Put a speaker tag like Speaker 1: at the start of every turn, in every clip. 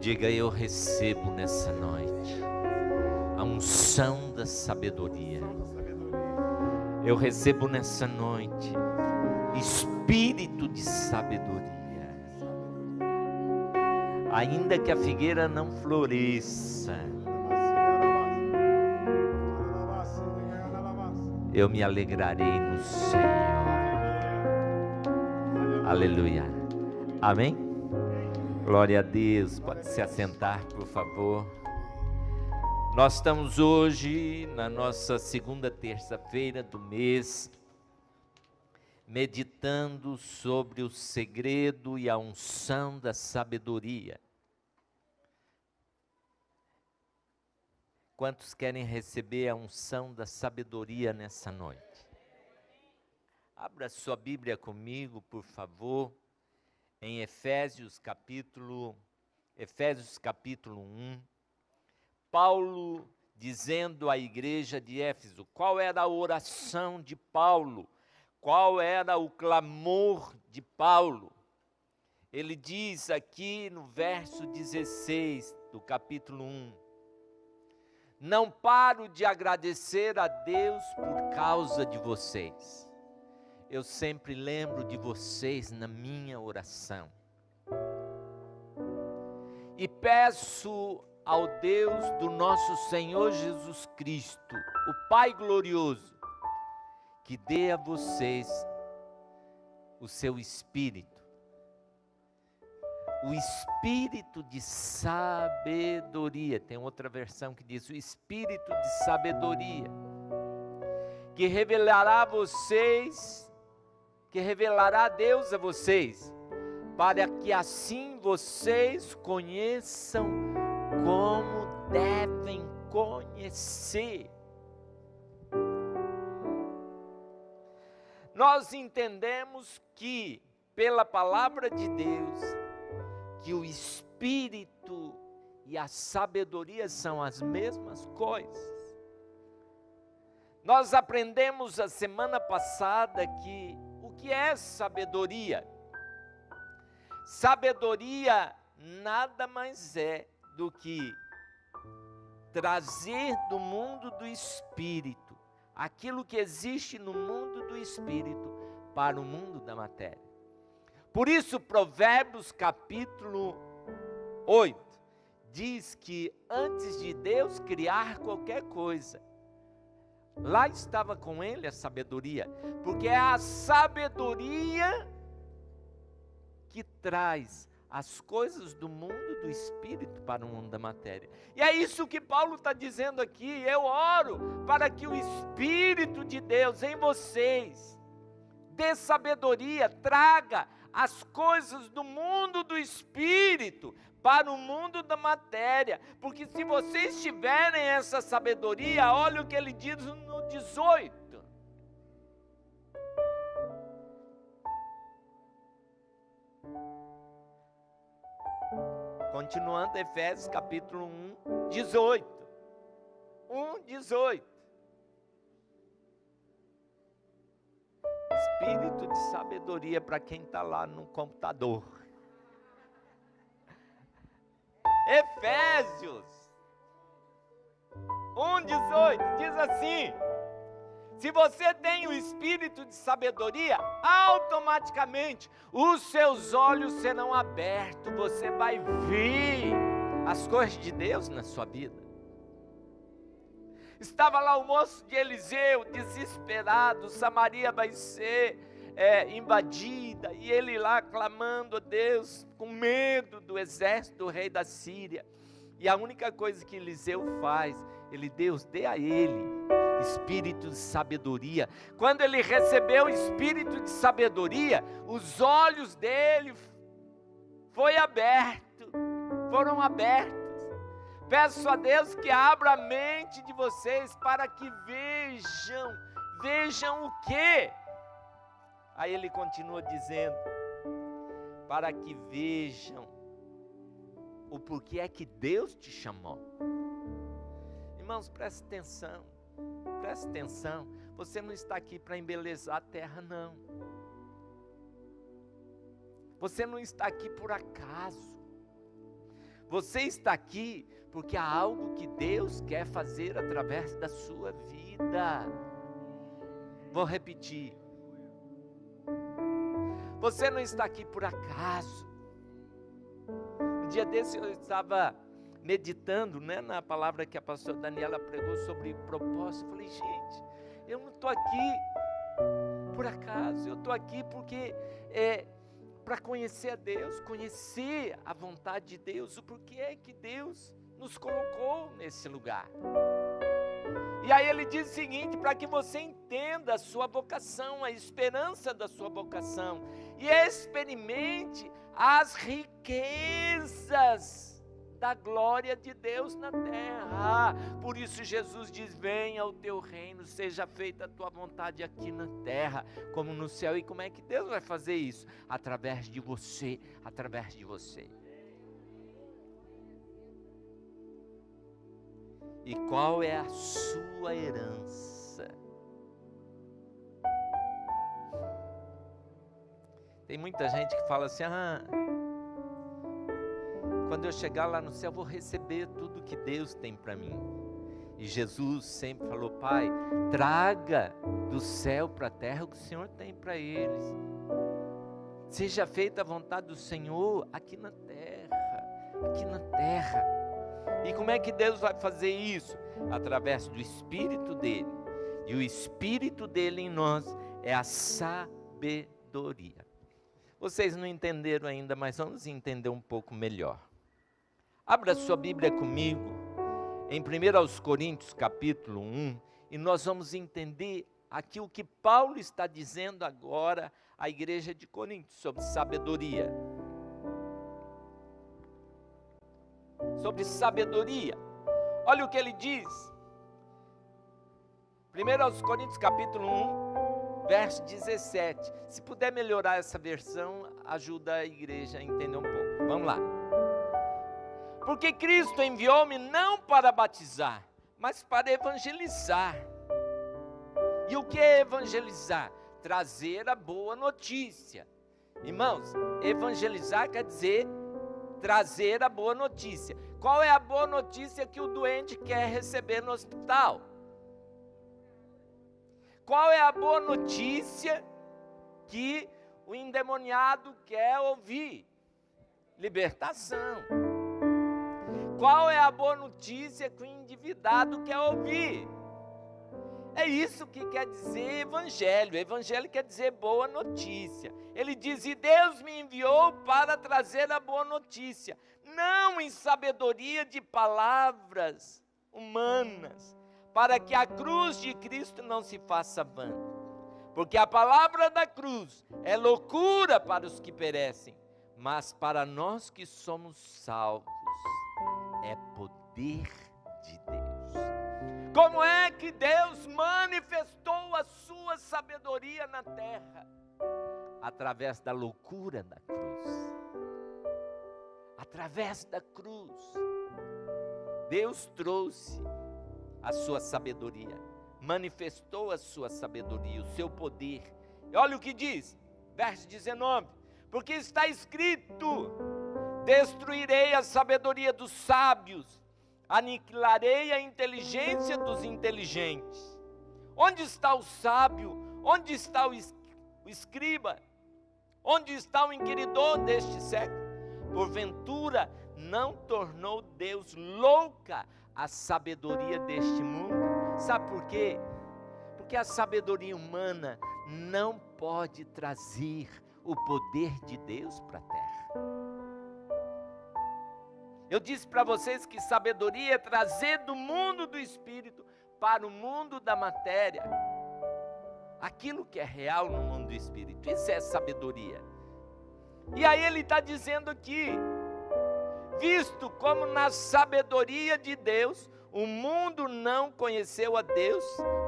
Speaker 1: Diga: eu recebo nessa noite a unção da sabedoria. Eu recebo nessa noite espírito de sabedoria. Ainda que a figueira não floresça, eu me alegrarei no Senhor. Aleluia. Amém? Glória a Deus. Pode se assentar, por favor. Nós estamos hoje na nossa segunda terça-feira do mês, meditando sobre o segredo e a unção da sabedoria. Quantos querem receber a unção da sabedoria nessa noite? Abra sua Bíblia comigo, por favor, em Efésios capítulo 1. Paulo dizendo à igreja de Éfeso, qual era a oração de Paulo, qual era o clamor de Paulo. Ele diz aqui no verso 16 do capítulo 1, não paro de agradecer a Deus por causa de vocês. Eu sempre lembro de vocês na minha oração. E peço ao Deus do nosso Senhor Jesus Cristo, o Pai glorioso, que dê a vocês o seu Espírito, o Espírito de sabedoria. Tem outra versão que diz o Espírito de sabedoria, que revelará Deus a vocês, para que assim vocês conheçam como devem conhecer. Nós entendemos que, pela palavra de Deus, que o Espírito e a sabedoria são as mesmas coisas. Nós aprendemos a semana passada que o que é sabedoria? Sabedoria nada mais é do que trazer do mundo do Espírito aquilo que existe no mundo do Espírito para o mundo da matéria. Por isso, Provérbios capítulo 8 diz que antes de Deus criar qualquer coisa, lá estava com ele a sabedoria, porque é a sabedoria que traz as coisas do mundo do Espírito para o mundo da matéria. E é isso que Paulo está dizendo aqui. Eu oro para que o Espírito de Deus em vocês dê sabedoria, traga as coisas do mundo do Espírito para o mundo da matéria, porque se vocês tiverem essa sabedoria, olha o que ele diz no 18. Continuando, Efésios capítulo 1, 18. 18. Espírito de sabedoria para quem está lá no computador. Efésios 1,18 diz assim: se você tem o espírito de sabedoria, automaticamente os seus olhos serão abertos, você vai ver as coisas de Deus na sua vida. Estava lá o moço de Eliseu, desesperado, Samaria vai ser invadida, e ele lá clamando a Deus, com medo do exército do rei da Síria, e a única coisa que Eliseu faz, Deus dê a ele espírito de sabedoria. Quando ele recebeu o espírito de sabedoria, os olhos dele foram abertos. Peço a Deus que abra a mente de vocês para que vejam o quê? Aí ele continua dizendo, para que vejam o porquê é que Deus te chamou. Irmãos, preste atenção, você não está aqui para embelezar a terra, não. Você não está aqui por acaso. Você está aqui porque há algo que Deus quer fazer através da sua vida. Vou repetir. Você não está aqui por acaso. Um dia desse eu estava meditando, na palavra que a pastora Daniela pregou sobre propósito. Eu falei, gente, eu não estou aqui por acaso. Eu estou aqui porque para conhecer a Deus, conhecer a vontade de Deus, o porquê é que Deus nos colocou nesse lugar. E aí ele diz o seguinte, para que você entenda a sua vocação, a esperança da sua vocação, e experimente as riquezas da glória de Deus na terra. Por isso Jesus diz, venha o teu reino, seja feita a tua vontade aqui na terra, como no céu. E como é que Deus vai fazer isso? Através de você, através de você. E qual é a sua herança? Tem muita gente que fala assim, quando eu chegar lá no céu, eu vou receber tudo que Deus tem para mim. E Jesus sempre falou, Pai, traga do céu para a terra o que o Senhor tem para eles. Seja feita a vontade do Senhor aqui na terra, aqui na terra. E como é que Deus vai fazer isso? Através do Espírito dele. E o Espírito dele em nós é a sabedoria. Vocês não entenderam ainda, mas vamos entender um pouco melhor. Abra sua Bíblia comigo, em 1 Coríntios capítulo 1, e nós vamos entender aqui o que Paulo está dizendo agora à igreja de Corinto, sobre sabedoria. Sobre sabedoria. Olha o que ele diz. 1 Coríntios capítulo 1, verso 17. Se puder melhorar essa versão, ajuda a igreja a entender um pouco. Vamos lá. Porque Cristo enviou-me não para batizar, mas para evangelizar. E o que é evangelizar? Trazer a boa notícia. Irmãos, evangelizar quer dizer trazer a boa notícia. Qual é a boa notícia que o doente quer receber no hospital? Qual é a boa notícia que o endemoniado quer ouvir? Libertação. Qual é a boa notícia que o endividado quer ouvir? É isso que quer dizer evangelho. Evangelho quer dizer boa notícia. Ele diz, e Deus me enviou para trazer a boa notícia, não em sabedoria de palavras humanas, para que a cruz de Cristo não se faça vã. Porque a palavra da cruz é loucura para os que perecem, mas para nós que somos salvos, é poder de Deus. Como é que Deus manifestou a sua sabedoria na terra? Através da loucura da cruz. Através da cruz. Deus trouxe a sua sabedoria, manifestou a sua sabedoria, o seu poder. E olha o que diz, verso 19, porque está escrito, destruirei a sabedoria dos sábios, aniquilarei a inteligência dos inteligentes. Onde está o sábio? Onde está o escriba? Onde está o inquiridor deste século? Porventura, não tornou Deus louca a sabedoria deste mundo? Sabe por quê? Porque a sabedoria humana não pode trazer o poder de Deus para a terra. Eu disse para vocês que sabedoria é trazer do mundo do espírito para o mundo da matéria aquilo que é real no mundo do espírito. Isso é sabedoria. E aí ele está dizendo aqui, visto como na sabedoria de Deus, o mundo não conheceu a Deus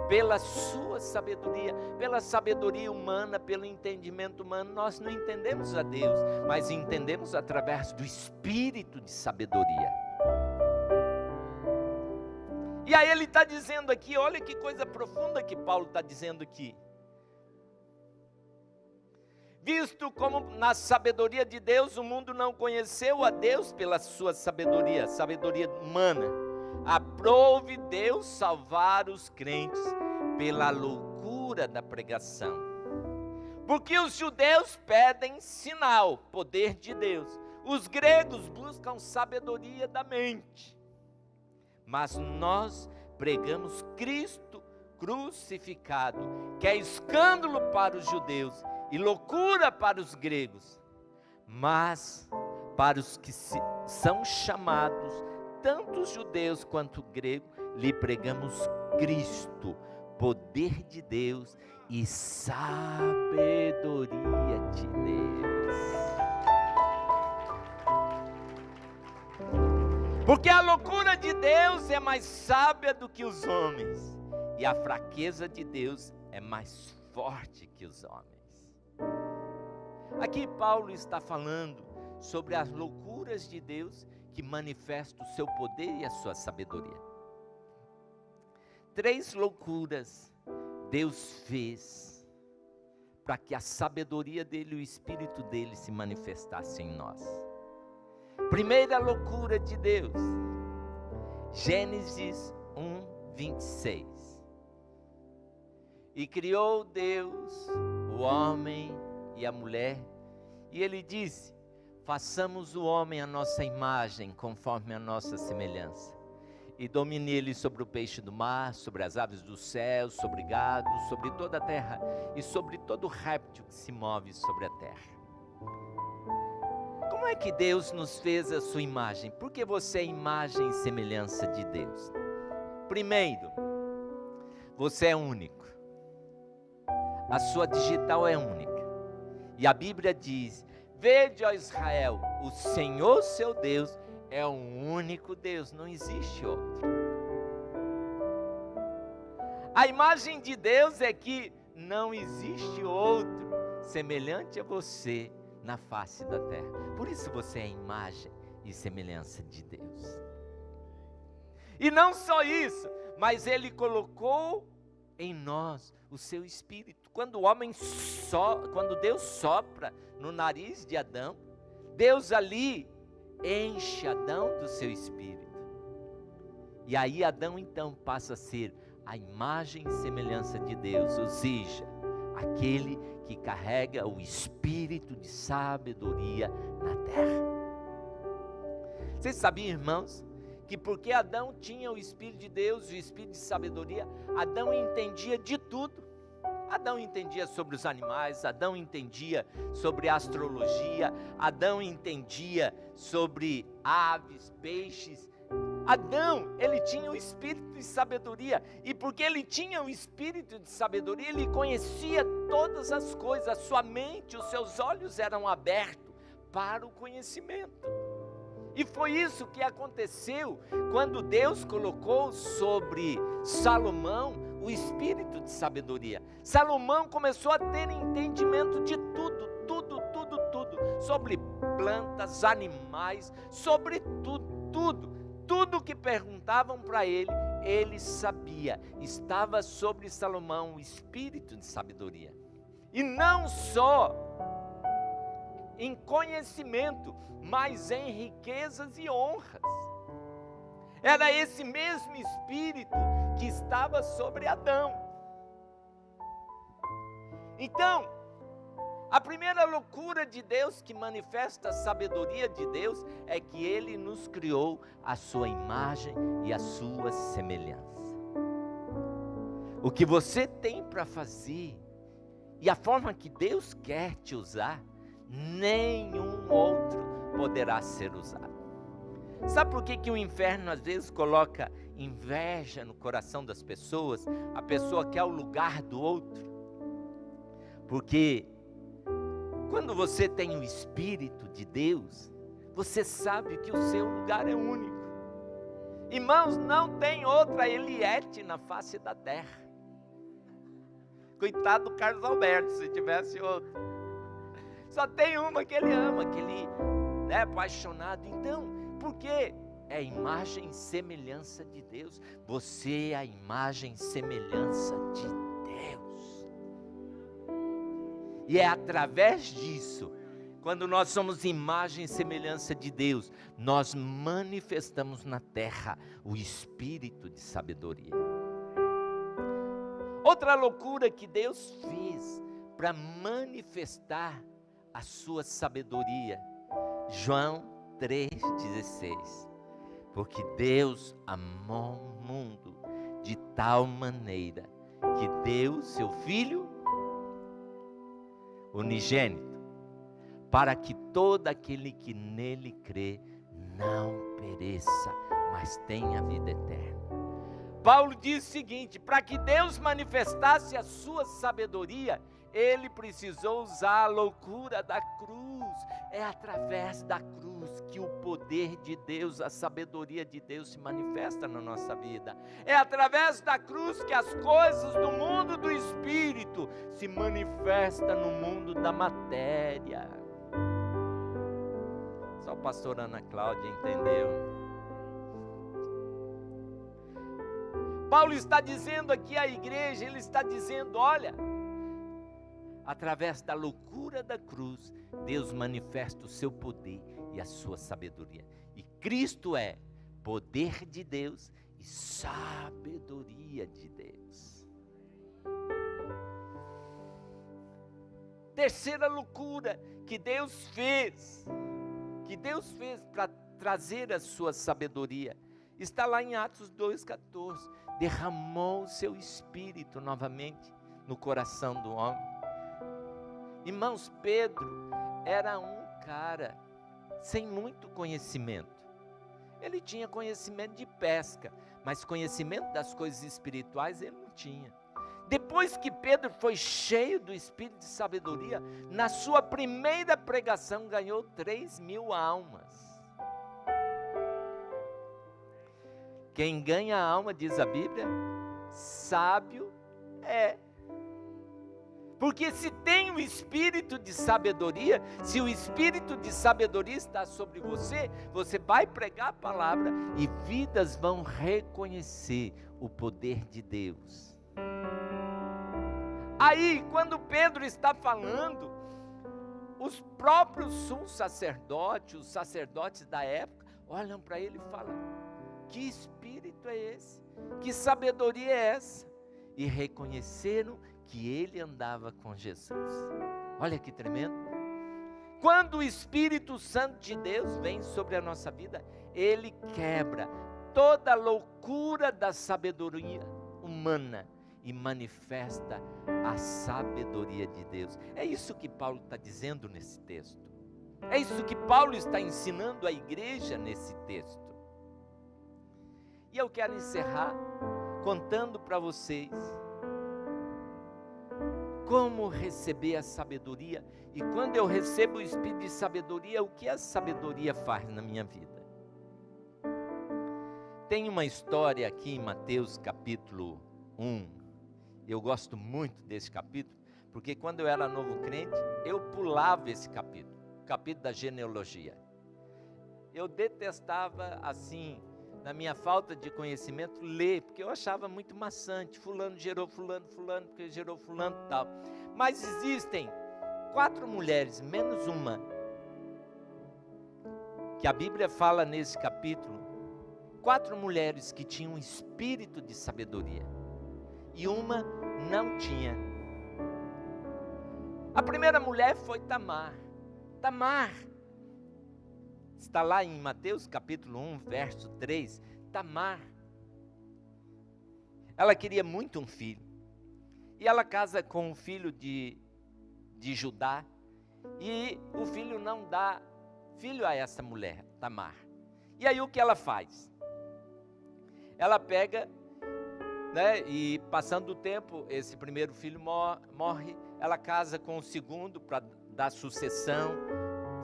Speaker 1: pela sua sabedoria, pela sabedoria humana, pelo entendimento humano, nós não entendemos a Deus, mas entendemos através do espírito de sabedoria. E aí ele está dizendo aqui, olha que coisa profunda que Paulo está dizendo aqui. Visto como na sabedoria de Deus o mundo não conheceu a Deus pela sua sabedoria humana, aprove Deus salvar os crentes pela loucura da pregação. Porque os judeus pedem sinal, poder de Deus. Os gregos buscam sabedoria da mente. Mas nós pregamos Cristo crucificado, que é escândalo para os judeus e loucura para os gregos. Mas para os que são chamados, tanto os judeus quanto os gregos, lhe pregamos Cristo, poder de Deus e sabedoria de Deus. Porque a loucura de Deus é mais sábia do que os homens, e a fraqueza de Deus é mais forte que os homens. Aqui Paulo está falando sobre as loucuras de Deus que manifestam o seu poder e a sua sabedoria. 3 loucuras Deus fez para que a sabedoria dele e o Espírito dele se manifestassem em nós. Primeira loucura de Deus, Gênesis 1:26. E criou Deus o homem e a mulher, e ele disse: façamos o homem à nossa imagem, conforme a nossa semelhança, e domine ele sobre o peixe do mar, sobre as aves do céu, sobre gado, sobre toda a terra, e sobre todo réptil que se move sobre a terra. Como é que Deus nos fez a sua imagem? Porque você é imagem e semelhança de Deus. Primeiro, você é único. A sua digital é única. E a Bíblia diz: vede, ó Israel, o Senhor seu Deus é o único Deus, não existe outro. A imagem de Deus é que não existe outro semelhante a você na face da terra. Por isso você é a imagem e semelhança de Deus. E não só isso, mas Ele colocou em nós o seu Espírito. Quando Deus sopra no nariz de Adão, Deus ali enche Adão do seu Espírito. E aí Adão então passa a ser a imagem e semelhança de Deus, ou seja, aquele que carrega o Espírito de sabedoria na terra. Vocês sabiam, irmãos, que porque Adão tinha o Espírito de Deus e o Espírito de sabedoria, Adão entendia de tudo. Adão entendia sobre os animais, Adão entendia sobre astrologia, Adão entendia sobre aves, peixes. Adão, ele tinha o Espírito de sabedoria, e porque ele tinha o Espírito de sabedoria, ele conhecia todas as coisas, a sua mente, os seus olhos eram abertos para o conhecimento. E foi isso que aconteceu quando Deus colocou sobre Salomão o espírito de sabedoria. Salomão começou a ter entendimento de tudo, sobre plantas, animais, sobre tudo que perguntavam para ele, ele sabia. Estava sobre Salomão o espírito de sabedoria. E não só em conhecimento, mas em riquezas e honras. Era esse mesmo Espírito que estava sobre Adão. Então, a primeira loucura de Deus que manifesta a sabedoria de Deus é que Ele nos criou a sua imagem e a sua semelhança. O que você tem para fazer e a forma que Deus quer te usar, nenhum outro poderá ser usado. Sabe por que o inferno às vezes coloca inveja no coração das pessoas? A pessoa quer o lugar do outro. Porque quando você tem o Espírito de Deus, você sabe que o seu lugar é único. Irmãos, não tem outra Eliette na face da terra. Coitado do Carlos Alberto, se tivesse outro. Só tem uma que ele ama, que ele é apaixonado. Então, por quê? É a imagem e semelhança de Deus. Você é a imagem e semelhança de Deus. E é através disso, quando nós somos imagem e semelhança de Deus, nós manifestamos na terra o espírito de sabedoria. Outra loucura que Deus fez para manifestar a sua sabedoria, João 3,16. Porque Deus amou o mundo de tal maneira que deu seu Filho unigênito, para que todo aquele que nele crê não pereça, mas tenha vida eterna. Paulo diz o seguinte: para que Deus manifestasse a sua sabedoria, ele precisou usar a loucura da cruz. É através da cruz que o poder de Deus, a sabedoria de Deus se manifesta na nossa vida. É através da cruz que as coisas do mundo do espírito se manifestam no mundo da matéria. Só a pastora Ana Cláudia entendeu. Paulo está dizendo aqui à igreja, ele está dizendo: olha, através da loucura da cruz, Deus manifesta o seu poder e a sua sabedoria. E Cristo é poder de Deus e sabedoria de Deus. Terceira loucura que Deus fez para trazer a sua sabedoria, está lá em Atos 2,14. Derramou o seu espírito novamente no coração do homem. Irmãos, Pedro era um cara sem muito conhecimento. Ele tinha conhecimento de pesca, mas conhecimento das coisas espirituais ele não tinha. Depois que Pedro foi cheio do espírito de sabedoria, na sua primeira pregação ganhou 3.000 almas. Quem ganha a alma, diz a Bíblia, sábio é. Porque se tem o espírito de sabedoria, se o espírito de sabedoria está sobre você, você vai pregar a palavra e vidas vão reconhecer o poder de Deus. Aí, quando Pedro está falando, os próprios sumos sacerdotes, os sacerdotes da época, olham para ele e falam: que espírito é esse? Que sabedoria é essa? E reconheceram que ele andava com Jesus. Olha que tremendo. Quando o Espírito Santo de Deus vem sobre a nossa vida, ele quebra toda a loucura da sabedoria humana e manifesta a sabedoria de Deus. É isso que Paulo está dizendo nesse texto. É isso que Paulo está ensinando à igreja nesse texto. E eu quero encerrar contando para vocês como receber a sabedoria, e quando eu recebo o espírito de sabedoria, o que a sabedoria faz na minha vida. Tem uma história aqui em Mateus capítulo 1, eu gosto muito desse capítulo, porque quando eu era novo crente, eu pulava esse capítulo, o capítulo da genealogia. Eu detestava assim, na minha falta de conhecimento, ler, porque eu achava muito maçante. Fulano gerou fulano, fulano porque gerou fulano e tal. Mas existem 4 mulheres, menos uma, que a Bíblia fala nesse capítulo, 4 mulheres que tinham um espírito de sabedoria, e uma não tinha. A primeira mulher foi Tamar. Tamar está lá em Mateus capítulo 1, verso 3, Tamar. Ela queria muito um filho. E ela casa com um filho de Judá. E o filho não dá filho a essa mulher, Tamar. E aí o que ela faz? Ela pega, e passando o tempo, esse primeiro filho morre. Ela casa com o segundo para dar sucessão,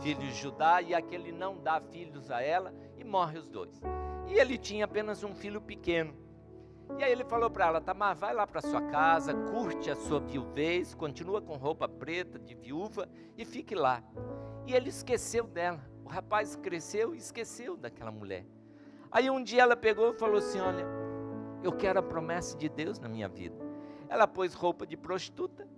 Speaker 1: filho de Judá, e aquele não dá filhos a ela, e morre os dois. E ele tinha apenas um filho pequeno. E aí ele falou para ela: Tamar, vai lá para sua casa, curte a sua viuvez, continua com roupa preta de viúva e fique lá. E ele esqueceu dela. O rapaz cresceu e esqueceu daquela mulher. Aí um dia ela pegou e falou assim: olha, eu quero a promessa de Deus na minha vida. Ela pôs roupa de prostituta,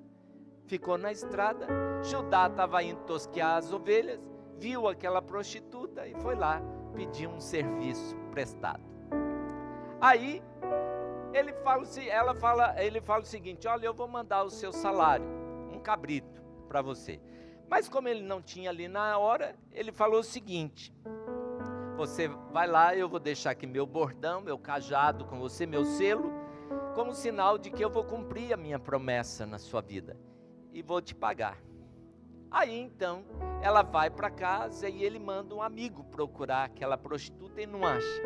Speaker 1: ficou na estrada. Judá estava indo tosquear as ovelhas, viu aquela prostituta e foi lá pedir um serviço prestado. Aí ele fala o seguinte: olha, eu vou mandar o seu salário, um cabrito para você. Mas como ele não tinha ali na hora, ele falou o seguinte: você vai lá, eu vou deixar aqui meu bordão, meu cajado com você, meu selo, como sinal de que eu vou cumprir a minha promessa na sua vida e vou te pagar. Aí então ela vai para casa e ele manda um amigo procurar aquela prostituta e não acha.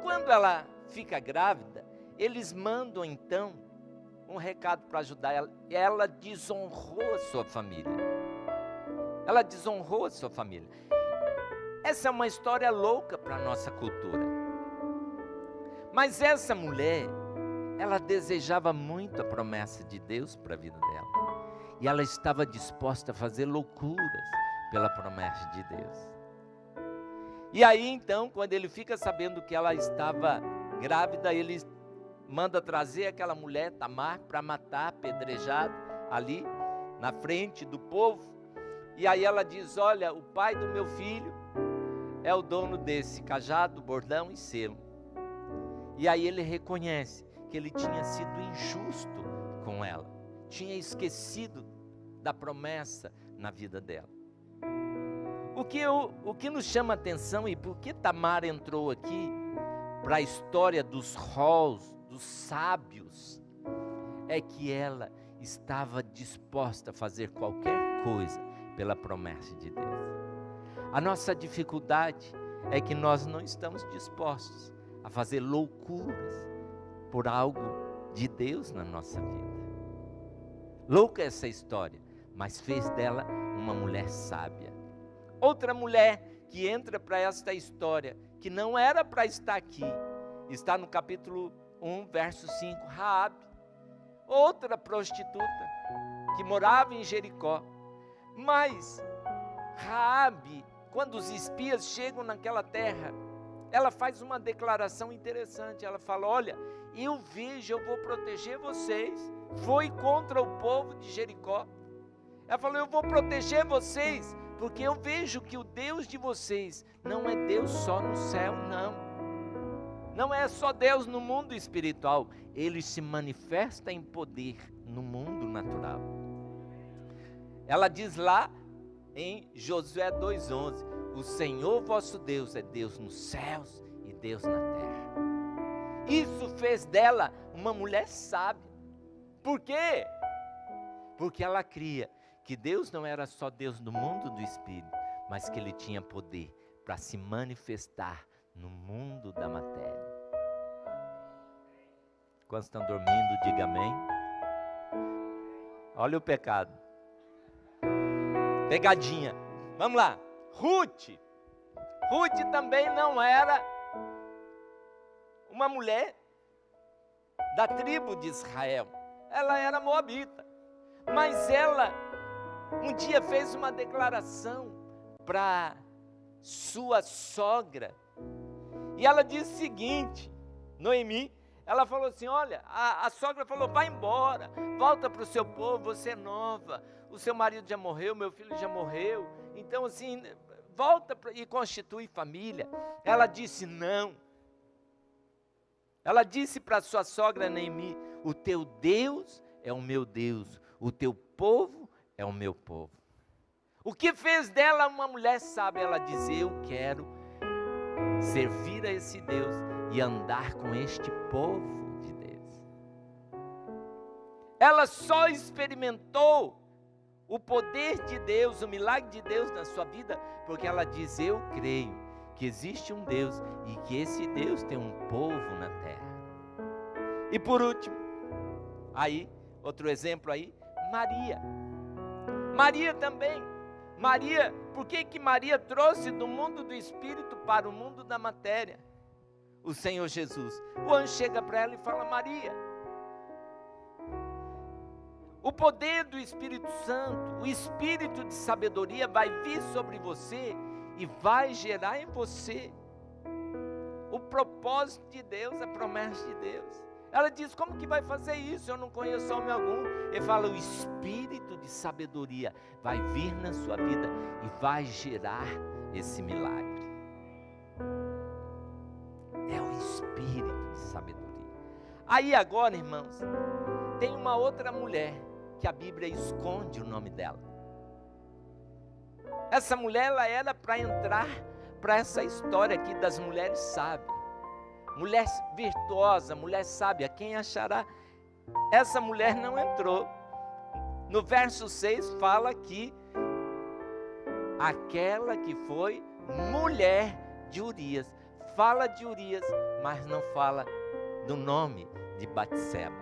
Speaker 1: Quando ela fica grávida, eles mandam então um recado para ajudar ela. Ela desonrou a sua família. Ela desonrou a sua família. Essa é uma história louca para a nossa cultura. Mas essa mulher, ela desejava muito a promessa de Deus para a vida dela. E ela estava disposta a fazer loucuras pela promessa de Deus. E aí então, quando ele fica sabendo que ela estava grávida, ele manda trazer aquela mulher, Tamar, para matar, apedrejada, ali na frente do povo. E aí ela diz: olha, o pai do meu filho é o dono desse cajado, bordão e selo. E aí ele reconhece que ele tinha sido injusto com ela, tinha esquecido da promessa na vida dela. O que nos chama a atenção e por que Tamar entrou aqui para a história dos halls, dos sábios, é que ela estava disposta a fazer qualquer coisa pela promessa de Deus. A nossa dificuldade é que nós não estamos dispostos a fazer loucuras por algo de Deus na nossa vida. Louca essa história, mas fez dela uma mulher sábia. Outra mulher que entra para esta história, que não era para estar aqui, está no capítulo 1, verso 5, Raabe, outra prostituta que morava em Jericó. Mas Raabe, quando os espias chegam naquela terra, ela faz uma declaração interessante. Ela fala: olha, eu vou proteger vocês. Foi contra o povo de Jericó. Ela falou: eu vou proteger vocês, porque eu vejo que o Deus de vocês não é Deus só no céu, não. Não é só Deus no mundo espiritual. Ele se manifesta em poder no mundo natural. Ela diz lá em Josué 2,11: o Senhor vosso Deus é Deus nos céus e Deus na terra. Isso fez dela uma mulher sábia. Por quê? Porque ela cria que Deus não era só Deus no mundo do espírito, mas que Ele tinha poder para se manifestar no mundo da matéria. Quando estão dormindo, diga amém. Olha o pecado. Pegadinha. Vamos lá. Ruth também não era uma mulher da tribo de Israel. Ela era moabita. Mas ela um dia fez uma declaração para sua sogra. E ela disse o seguinte: Noemi, ela falou assim: olha, a sogra falou: vai embora, volta para o seu povo, você é nova, o seu marido já morreu, meu filho já morreu, então assim, volta e constitui família. Ela disse não. Ela disse para sua sogra Noemi: o teu Deus é o meu Deus, o teu povo é o meu povo. O que fez dela uma mulher sábia? Ela diz: eu quero servir a esse Deus e andar com este povo de Deus. Ela só experimentou o poder de Deus, o milagre de Deus na sua vida, porque ela diz: eu creio que existe um Deus e que esse Deus tem um povo na terra. E por último, aí, outro exemplo aí, Maria também. Por que Maria trouxe do mundo do espírito para o mundo da matéria o Senhor Jesus? O anjo chega para ela e fala: Maria, o poder do Espírito Santo, o espírito de sabedoria vai vir sobre você e vai gerar em você o propósito de Deus, a promessa de Deus. Ela diz: como que vai fazer isso? Eu não conheço homem algum. Ele fala: o espírito de sabedoria vai vir na sua vida e vai gerar esse milagre. É o espírito de sabedoria. Aí agora, irmãos, tem uma outra mulher que a Bíblia esconde o nome dela. Essa mulher, ela era para entrar para essa história aqui das mulheres sábias. Mulher virtuosa, mulher sábia, quem achará? Essa mulher não entrou. No verso 6 fala que aquela que foi mulher de Urias. Fala de Urias, mas não fala do nome de Batseba.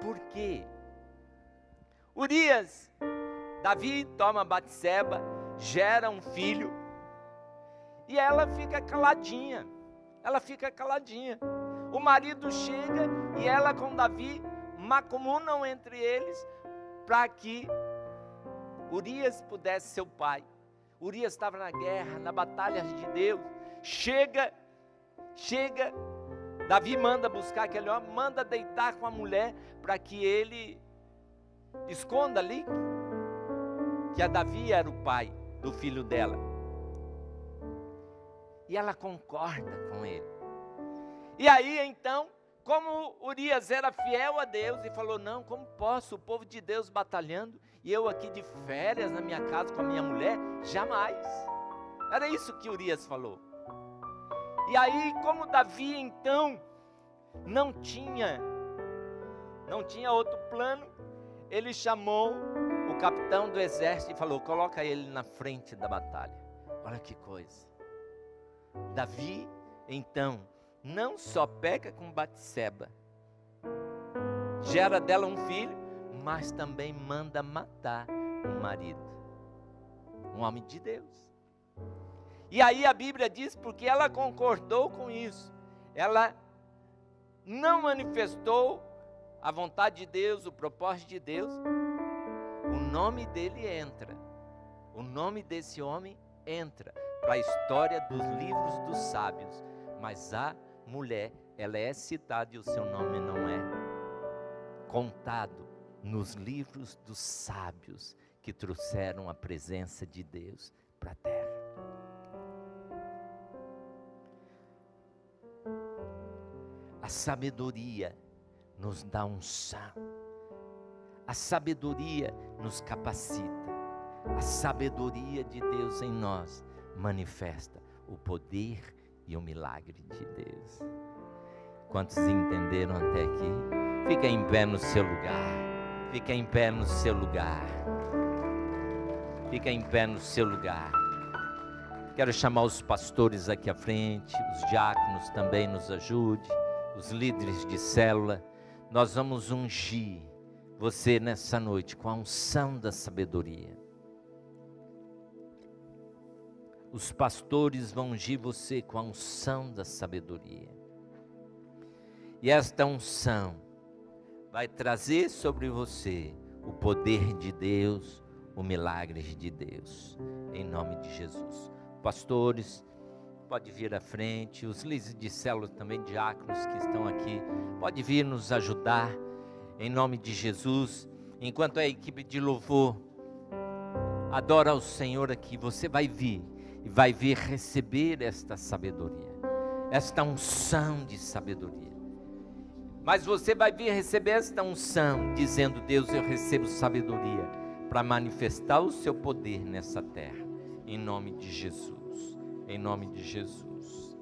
Speaker 1: Por quê? Urias, Davi toma Batseba, gera um filho, e ela fica caladinha. Ela fica caladinha. O marido chega e ela com Davi macumunam entre eles para que Urias pudesse ser o pai. Urias estava na guerra, na batalha de Deus. Chega, Davi manda buscar aquele homem, manda deitar com a mulher para que ele esconda ali que a Davi era o pai do filho dela. E ela concorda com ele. E aí então, como Urias era fiel a Deus e falou: não, como posso, o povo de Deus batalhando e eu aqui de férias na minha casa com a minha mulher? Jamais. Era isso que Urias falou. E aí, como Davi então não tinha outro plano, ele chamou o capitão do exército e falou: coloca ele na frente da batalha. Olha que coisa. Davi, então, não só peca com Batseba, gera dela um filho, mas também manda matar o marido, um homem de Deus. E aí a Bíblia diz, porque ela concordou com isso, ela não manifestou a vontade de Deus, o propósito de Deus, o nome dele entra, o nome desse homem entra para a história dos livros dos sábios, mas a mulher, ela é citada e o seu nome não é contado nos livros dos sábios que trouxeram a presença de Deus para a terra. A sabedoria nos dá unção, a sabedoria nos capacita, a sabedoria de Deus em nós manifesta o poder e o milagre de Deus. Quantos entenderam até aqui? Fica em pé no seu lugar. Fica em pé no seu lugar. Fica em pé no seu lugar. Quero chamar os pastores aqui à frente, os diáconos também nos ajude, os líderes de célula. Nós vamos ungir você nessa noite com a unção da sabedoria. Os pastores vão ungir você com a unção da sabedoria. E esta unção vai trazer sobre você o poder de Deus, o milagre de Deus, em nome de Jesus. Pastores, pode vir à frente, os líderes de célula também, diáconos que estão aqui, pode vir nos ajudar, em nome de Jesus. Enquanto a equipe de louvor adora ao Senhor aqui, você vai vir e vai vir receber esta sabedoria, esta unção de sabedoria. Mas você vai vir receber esta unção, dizendo: Deus, eu recebo sabedoria para manifestar o seu poder nessa terra, em nome de Jesus, em nome de Jesus.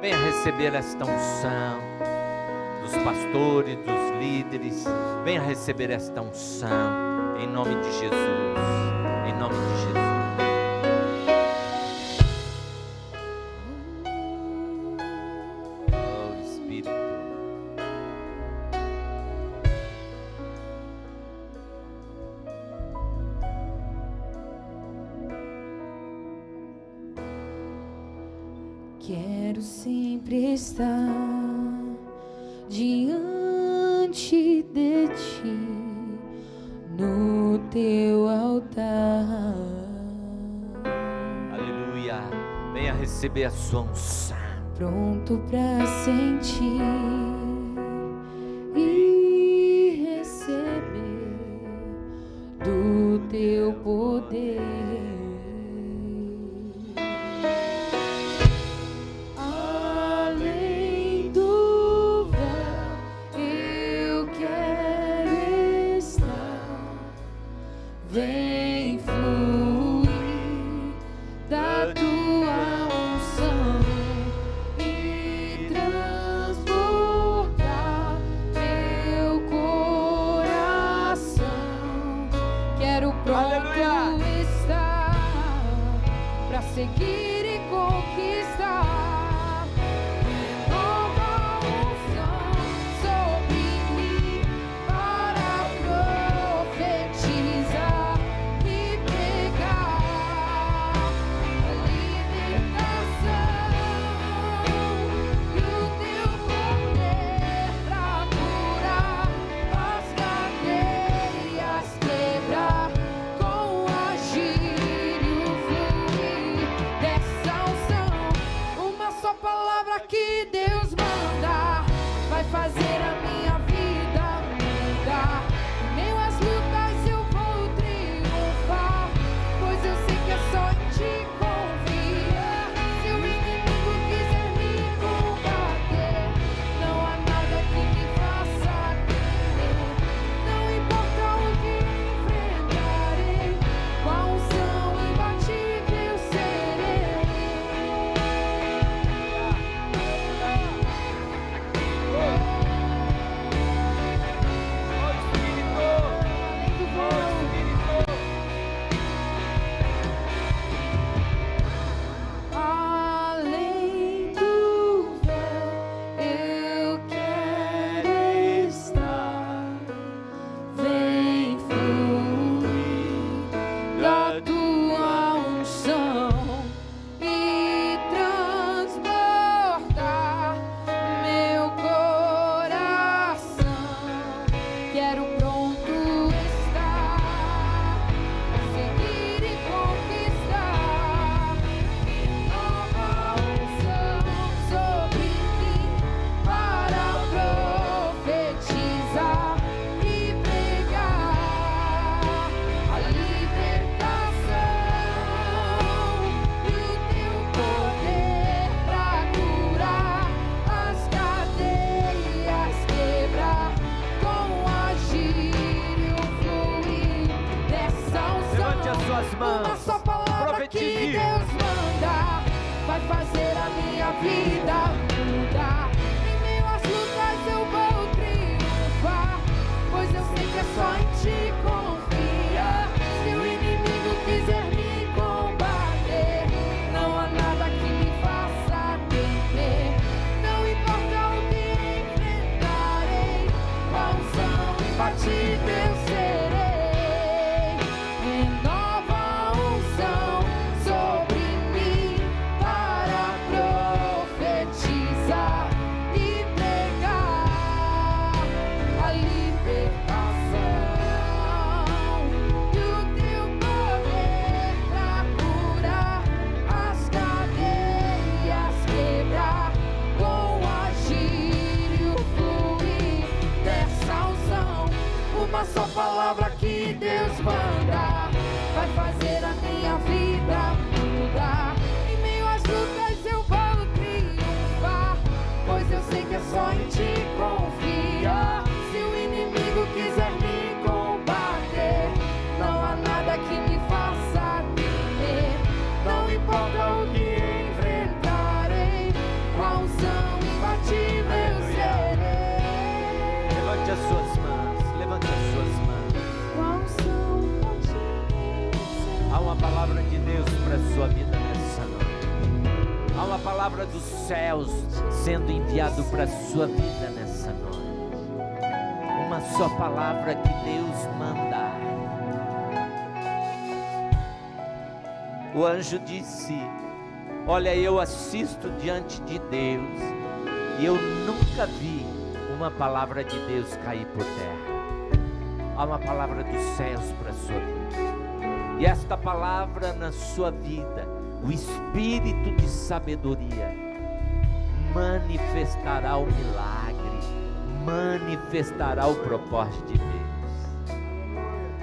Speaker 1: Venha receber esta unção dos pastores, dos líderes, venha receber esta unção, em nome de Jesus, em nome de Jesus. Oh Espírito.
Speaker 2: Quero sempre estar diante de ti, no teu altar.
Speaker 1: Aleluia. Venha receber a sua unção.
Speaker 2: pronto para sentir e receber do teu poder. Além do véu, eu quero estar. Vem fluir da tua unção e transportar meu coração. Quero pronto estar pra seguir e conquistar. Renova a unção sobre mim para profetizar e pregar a libertação e o teu poder pra curar as cadeias, quebrar com o agir e o fluir dessa unção. Uma só palavra que Deus manda vai fazer a minha vida mudar. Em meio às lutas eu vou triunfar, pois eu sei que é só em ti confiar. Se o inimigo quiser me combater, não há nada que me faça temer. Não importa o que enfrentarei, com a unção imbatível eu serei. Além do véu, eu quero estar. Vem fluir da tua unção e transportar meu coração. Quero pronto estar pra seguir e conquistar. Nova unção sobre mim para profetizar e pregar a libertação e o teu poder pra curar as cadeias, quebrar com o agir e o fluir dessa unção.
Speaker 1: Levante as suas mãos.
Speaker 2: Uma só palavra que
Speaker 1: Profetize.
Speaker 2: Deus manda vai fazer a minha vida mudar. Em meio às lutas eu vou triunfar, pois eu sei que é só em ti confiar. Se o inimigo quiser me combater, não há nada que me faça temer. Não importa o que enfrentarei, com a unção imbatível eu serei. Renova a unção sobre mim para profetizar e pregar a libertação e o teu poder pra curar as cadeias, quebrar com o agir e o fluir dessa unção. Uma só palavra que Deus manda vai fazer a minha vida mudar. Em meio às lutas eu vou triunfar, pois eu sei que é só em ti confiar. Se o inimigo quiser me combater, não há nada que me faça temer. Não importa o que enfrentarei, com a unção imbatível eu serei.
Speaker 1: Levante as suas mãos. Levante as suas mãos.
Speaker 2: Com a unção imbatível eu serei.
Speaker 1: Há uma palavra de Deus para a sua vida nessa noite. Há uma palavra dos céus sendo enviado para a sua vida nessa noite. Uma só palavra que Deus manda. O anjo disse: olha, eu assisto diante de Deus e eu nunca vi uma palavra de Deus cair por terra. Há uma palavra dos céus para a sua vida. E esta palavra na sua vida, o espírito de sabedoria, manifestará o milagre, manifestará o propósito de Deus.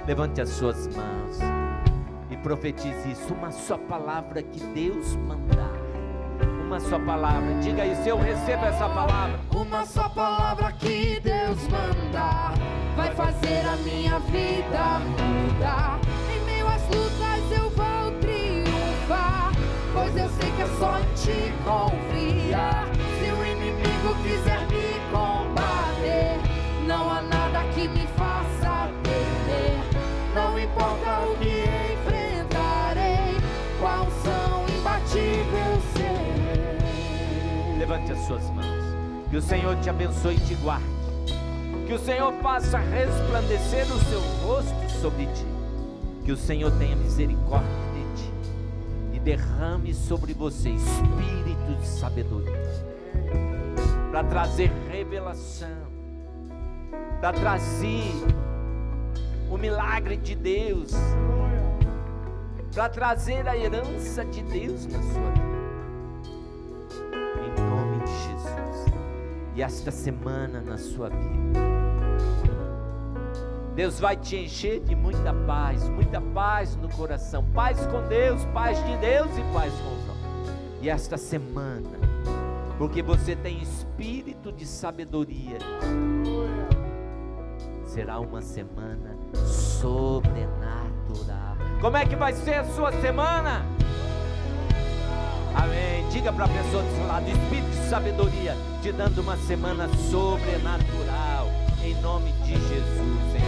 Speaker 1: Levante as suas mãos e profetize isso, uma só palavra que Deus mandar, uma só palavra, diga aí, se eu recebo essa palavra,
Speaker 2: uma só palavra que Deus mandar, vai fazer a minha vida mudar. Em meio às lutas eu vou triunfar, pois eu sei que é só em ti confiar. Se o inimigo quiser me combater, não há nada que me faça temer. Não importa o que enfrentarei, com a unção imbatível serei.
Speaker 1: Levante as suas mãos, que o Senhor te abençoe e te guarde, que o Senhor faça resplandecer o seu rosto sobre ti, que o Senhor tenha misericórdia de ti e derrame sobre você espírito de sabedoria, para trazer revelação, para trazer o milagre de Deus, para trazer a herança de Deus na sua vida, em nome de Jesus. E esta semana na sua vida, Deus vai te encher de muita paz no coração, paz com Deus, paz de Deus e paz com os homens. E esta semana, porque você tem espírito de sabedoria, será uma semana sobrenatural. Como é que vai ser a sua semana? Amém. Diga para a pessoa do seu lado, espírito de sabedoria te dando uma semana sobrenatural, em nome de Jesus.